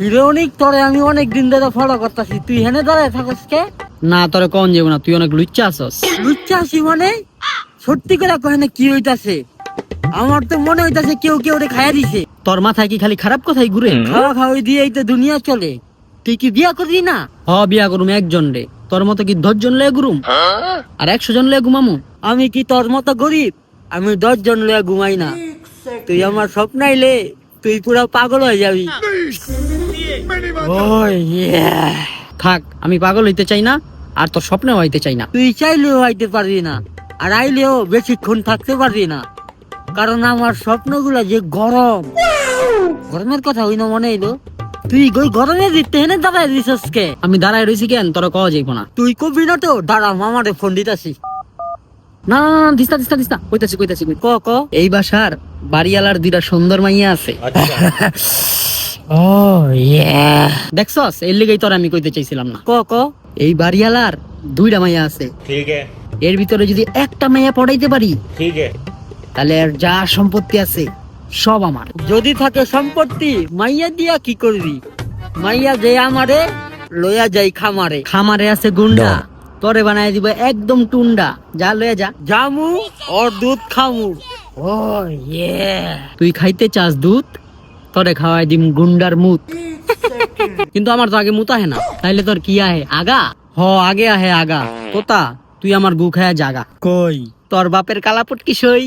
হিরোনিক তোরে আমি অনেক দিন ধরে ফলো করতেছি, তুই হেনে দাঁড়ায় থাকস কে? না তোরে কোন যাবো না, তুই অনেক লুচ্চা আছস। লুচ্চা আছি মানে? সত্যি করে কহেনে কি হইতাছে? আমার তো মনে হইতাছে কেউ কেউ রে খাইয়া দিছে। তোর মাথায় কি খালি খারাপ কথাই ঘুরে? খাওয়া খাওয়াই দিয়েই তো দুনিয়া চলে। তুই কি বিয়া করবি না? বিয়া করুম একজন রে, তোর মতো কি 10 জন লয়ে ঘুরুম আর 100 জন লয়ে ঘুমামু? আমি কি তোর মতো গরিব? আমি 10 জন লইয়া ঘুমাই না। তুই আমার স্বপ্নাইলে তুই পুরো পাগল হয়ে যাবি। ওই থাক, আমি পাগল হইতে চাই না, আর তোর স্বপ্নেও হইতে চাই না। তুই চাইলেও আইতে পারবি না, আর আইলেও বেশিক্ষণ থাকতে পারবি না, কারণ আমার স্বপ্নগুলো যে গরম। গরমের কথা হই না মনে এলো। তুই গরমে দিতে হেনে দাঁড়ায় দিছস কে? আমি দাঁড়ায় রইছি কেন, তোরা কওয়া যাইবো না। তুই কবি না তো? দাঁড়া, মামারে ফোন দিতাছি। না না না, দিস্তা দিস্তা দিস্তা, কইতাছি কইতাছি ক ক। এই বাসার বাড়িওয়ালার 2টা সুন্দর মাইয়া আছে। ও ইয়া। দেখছস, এর লিগেই তোর আমি কইতে চাইছিলাম না। ক ক। এই বাড়িওয়ালার 2টা মাইয়া আছে। ठीक है এর ভিতরে যদি একটা মাইয়া পড়াইতে পারি, ठीक है তাহলে আর যা সম্পত্তি আছে সব আমার। যদি থাকে সম্পত্তি, মাইয়া দিয়া কি করবি? মাইয়া যে আমারে লইয়া যাই খামারে। খামারে আছে গুন্ডা, তোরে বানায় দিব একদম টুন্ডা। যা লয়ে যা। জামু ওর দুধ খামু। ও ইয়ে। তুই খাইতে চাস দুধ, তোরে খাওয়াই দিম গুন্ডার মুত। কিন্তু আমার তো আগে মুত আহে না, তাইলে তোর কি আহে? আগা। আগে আহে আগা। তোতা, তুই আমার গু খায়া জাগা। কই? তোর বাপের কালাপট কি সই।